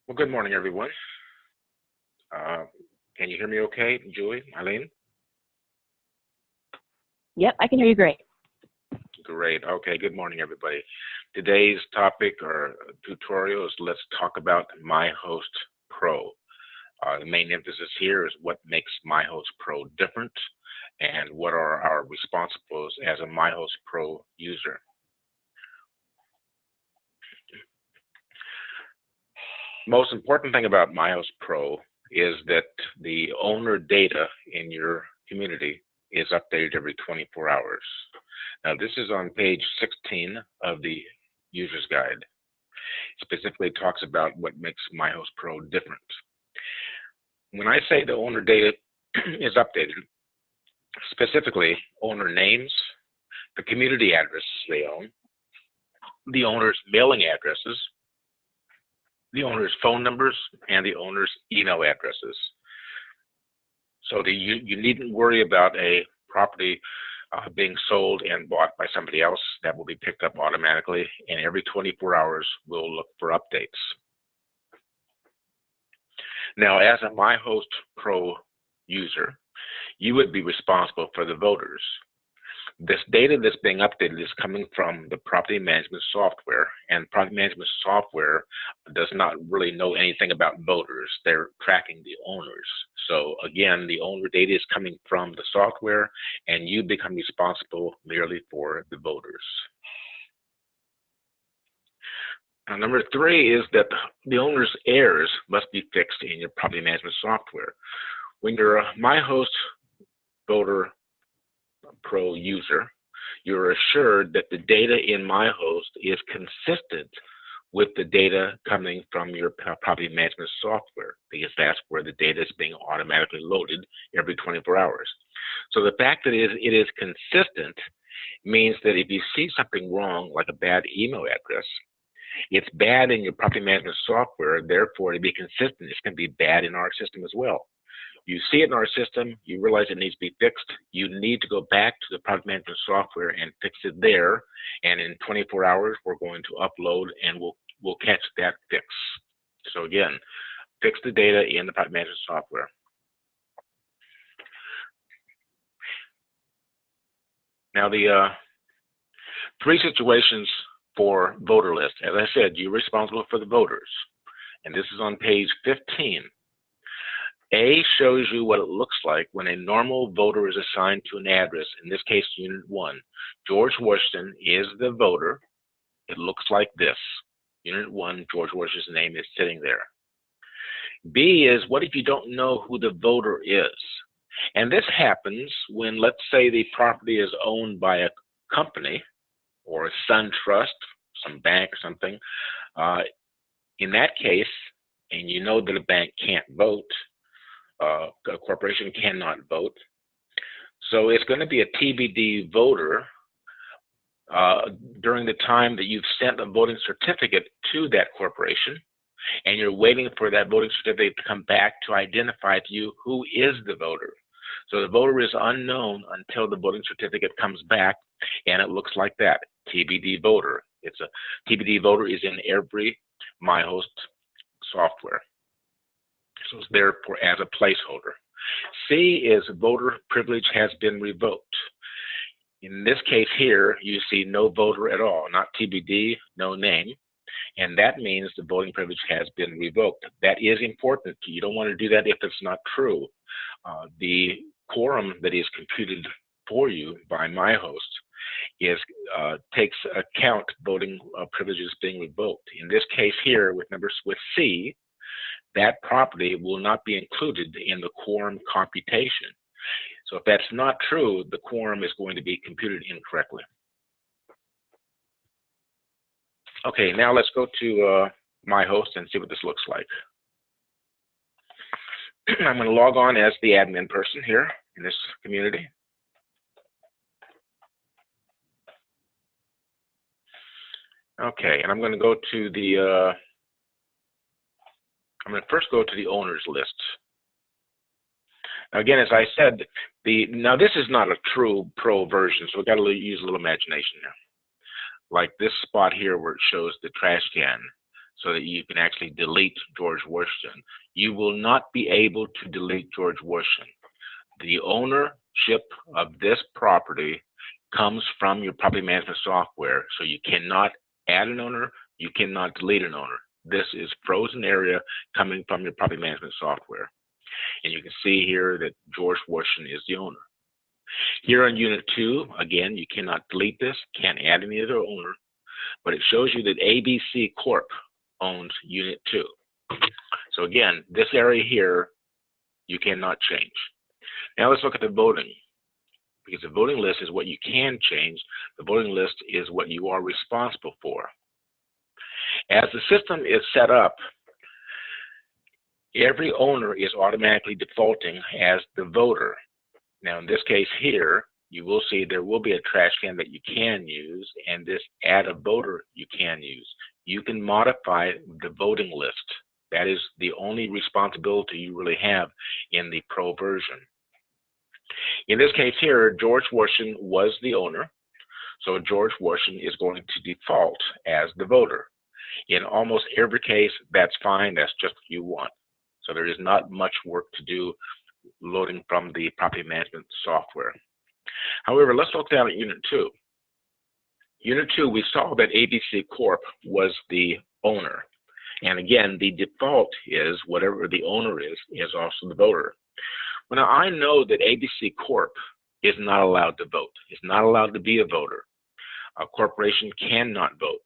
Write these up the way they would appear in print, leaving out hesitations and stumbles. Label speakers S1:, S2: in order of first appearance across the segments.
S1: Well, good morning, everyone. Can you hear me okay, Julie, Eileen?
S2: Yep, I can hear you great.
S1: Great. Okay, good morning, everybody. Today's topic or tutorial is let's talk about myHOAstPro. The main emphasis here is what makes myHOAstPro different and what are our responsibilities as a myHOAstPro user. Most important thing about myHOAstPro is that the owner data in your community is updated every 24 hours. Now, this is on page 16 of the user's guide. It specifically talks about what makes myHOAstPro different. When I say the owner data is updated, specifically owner names, the community addresses they own, the owner's mailing addresses, the owner's phone numbers, and the owner's email addresses. So you needn't worry about a property being sold and bought by somebody else. That will be picked up automatically, and every 24 hours we'll look for updates. Now, as a myHOAstPro user, you would be responsible for the voters. This data that's being updated is coming from the property management software, and property management software does not really know anything about voters. They're tracking the owners. So again, the owner data is coming from the software, and you become responsible merely for the voters. Now, number 3 is that the owner's errors must be fixed in your property management software. When you're a myHOAstPro user, you're assured that the data in myHOAst is consistent with the data coming from your property management software, because that's where the data is being automatically loaded every 24 hours. So the fact that it is consistent means that if you see something wrong, like a bad email address, it's bad in your property management software. Therefore, to be consistent, it's going to be bad in our system as well. You see it in our system, you realize it needs to be fixed, you need to go back to the property management software and fix it there, and in 24 hours we're going to upload and we'll catch that fix. So again, fix the data in the property management software. Now, the 3 situations for voter list. As I said, you're responsible for the voters, and this is on page 15. A shows you what it looks like when a normal voter is assigned to an address, in this case, Unit 1. George Washington is the voter. It looks like this. Unit 1, George Washington's name is sitting there. B is, what if you don't know who the voter is? And this happens when, let's say, the property is owned by a company or a Sun Trust, some bank or something. In that case, and you know that a bank can't vote, a corporation cannot vote. So it's going to be a TBD voter during the time that you've sent a voting certificate to that corporation, and you're waiting for that voting certificate to come back to identify to you who is the voter. So the voter is unknown until the voting certificate comes back, and it looks like that, TBD voter. It's a TBD voter is in every myHOAst software. So it's there as a placeholder. C is voter privilege has been revoked. In this case here, you see no voter at all, not TBD, no name, and that means the voting privilege has been revoked. That is important. You don't want to do that if it's not true. The quorum that is computed for you by myHOAst takes account voting privileges being revoked. In this case here, with C, that property will not be included in the quorum computation. So if that's not true, the quorum is going to be computed incorrectly. Okay, now let's go to myHOAst and see what this looks like. I'm going to log on as the admin person here in this community. Okay, and I'm going to go to the I'm going to first go to the owners list. Now, again, as I said, now this is not a true pro version, so we've got to use a little imagination here. Like this spot here where it shows the trash can. so that you can actually delete George Washington. You will not be able to delete George Washington. The ownership of this property comes from your property management software, so you cannot add an owner, you cannot delete an owner. This is frozen area coming from your property management software. And you can see here that George Washington is the owner. Here on Unit 2, again, you cannot delete this, can't add any other owner, but it shows you that ABC Corp owns Unit 2. So again, this area here, you cannot change. Now let's look at the voting, because the voting list is what you can change. The voting list is what you are responsible for. As the system is set up, every owner is automatically defaulting as the voter. Now in this case here, you will see there will be a trash can that you can use, and this add a voter you can use. You can modify the voting list. That is the only responsibility you really have in the Pro version. In this case here, George Washington was the owner, so George Washington is going to default as the voter. In almost every case, that's fine. That's just what you want. So there is not much work to do loading from the property management software. However, let's look down at Unit 2. Unit 2, we saw that ABC Corp was the owner. And again, the default is whatever the owner is also the voter. Well, now I know that ABC Corp is not allowed to vote. It's not allowed to be a voter. A corporation cannot vote.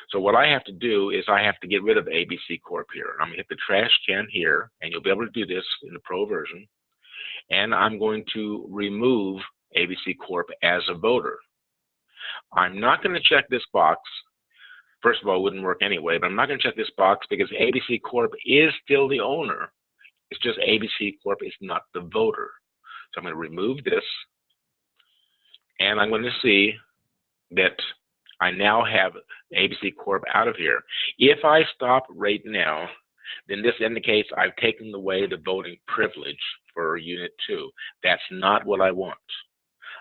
S1: So what I have to do is I have to get rid of ABC Corp here. I'm going to hit the trash can here, and you'll be able to do this in the Pro version. And I'm going to remove ABC Corp as a voter. I'm not going to check this box. First of all, it wouldn't work anyway, but I'm not going to check this box because ABC Corp is still the owner. It's just ABC Corp is not the voter. So I'm going to remove this, and I'm going to see that I now have ABC Corp out of here. If I stop right now, then this indicates I've taken away the voting privilege for Unit 2. That's not what I want.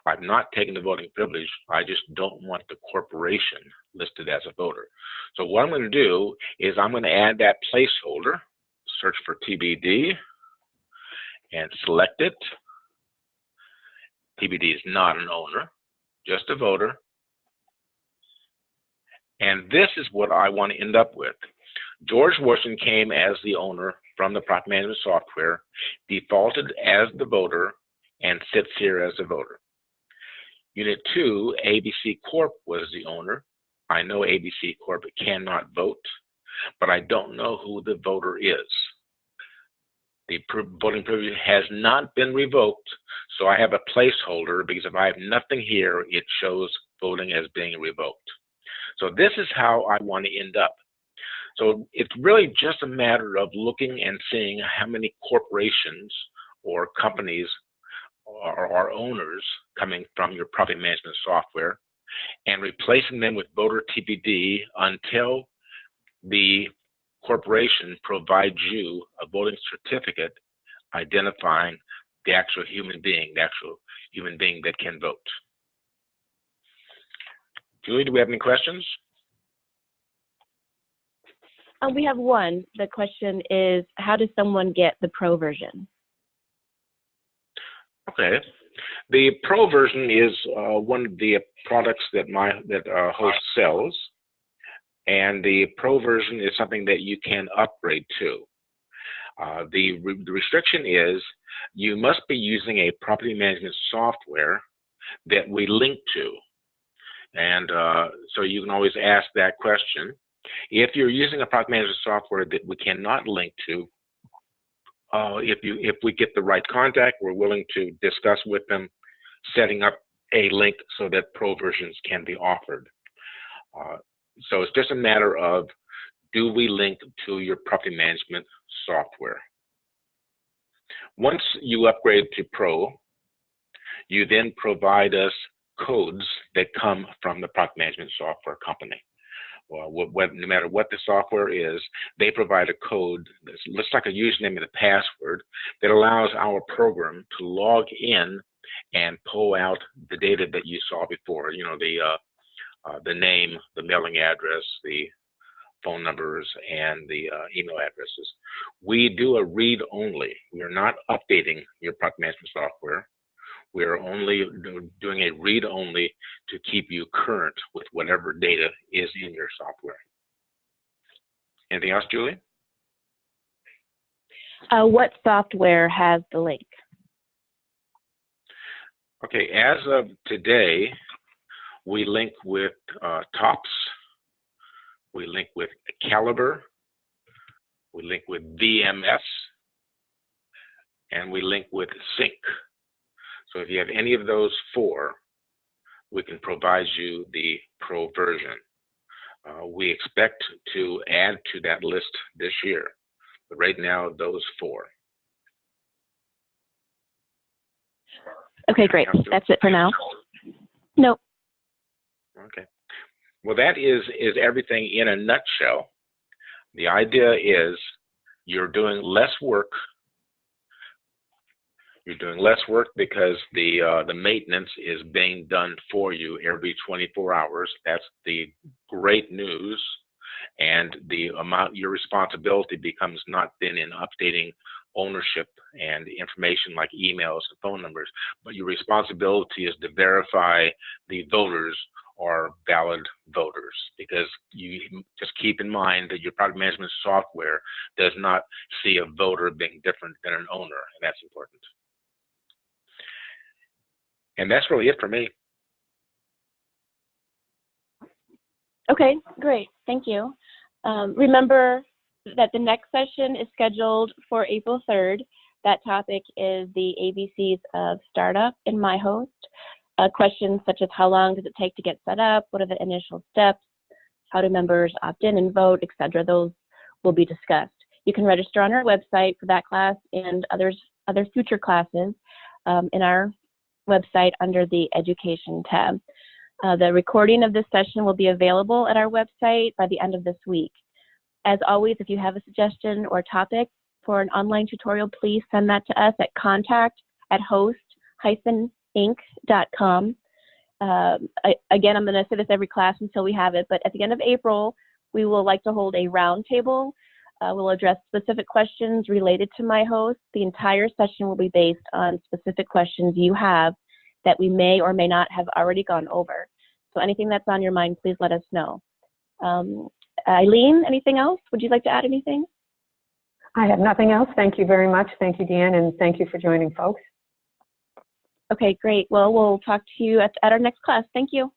S1: I've not taken the voting privilege. I just don't want the corporation listed as a voter. So what I'm going to do is I'm going to add that placeholder, search for TBD, and select it. TBD is not an owner, just a voter. And this is what I want to end up with. George Washington came as the owner from the property management software, defaulted as the voter, and sits here as a voter. Unit 2, ABC Corp was the owner. I know ABC Corp cannot vote, but I don't know who the voter is. The voting privilege has not been revoked, so I have a placeholder because if I have nothing here, it shows voting as being revoked. So this is how I want to end up. So it's really just a matter of looking and seeing how many corporations or companies are owners coming from your property management software and replacing them with voter TBD until the corporation provides you a voting certificate identifying the actual human being that can vote. Julie, do we have any questions?
S2: We have one. The question is, how does someone get the Pro version?
S1: Okay. The Pro version is one of the products that HOAst sells, and the Pro version is something that you can upgrade to. The restriction is you must be using a property management software that we link to. And so you can always ask that question. If you're using a property management software that we cannot link to, if we get the right contact, we're willing to discuss with them setting up a link so that Pro versions can be offered. So it's just a matter of, do we link to your property management software? Once you upgrade to Pro, you then provide us codes that come from the property management software company. Well, no matter what the software is, they provide a code that looks like a username and a password that allows our program to log in and pull out the data that you saw before. You know, the name, the mailing address, the phone numbers and the email addresses. We do a read-only. We are not updating your product management software. We are only doing a read-only to keep you current with whatever data is in your software. Anything else, Julie?
S2: What software has the link?
S1: Okay, as of today, we link with TOPS, we link with Caliber, we link with VMS, and we link with Sync. So if you have any of those four, we can provide you the Pro version. We expect to add to that list this year, but right now, those four.
S2: Okay, great. That's it for now. Nope.
S1: Okay. Well, that is everything in a nutshell. The idea is you're doing less work. You're doing less work because the maintenance is being done for you every 24 hours. That's the great news. And the amount, your responsibility becomes not then in updating ownership and information like emails and phone numbers, but your responsibility is to verify the voters are valid voters, because you just keep in mind that your product management software does not see a voter being different than an owner, and that's important. And that's really it for me.
S2: Okay, great. Thank you. Remember that the next session is scheduled for April 3rd. That topic is the ABCs of startup in MyHOAst. Questions such as how long does it take to get set up, what are the initial steps, how do members opt in and vote, etc. Those will be discussed. You can register on our website for that class and other future classes in our website under the Education tab. The recording of this session will be available at our website by the end of this week. As always, if you have a suggestion or topic for an online tutorial, please send that to us at contact@HOAst-INC.com. Again, I'm going to say this every class until we have it, but at the end of April, we will like to hold a roundtable. We'll address specific questions related to MyHOAst. The entire session will be based on specific questions you have that we may or may not have already gone over. So anything that's on your mind, please let us know. Eileen, anything else? Would you like to add anything?
S3: I have nothing else. Thank you very much. Thank you, Deanne, and thank you for joining, folks.
S2: Okay, great. Well, we'll talk to you at our next class. Thank you.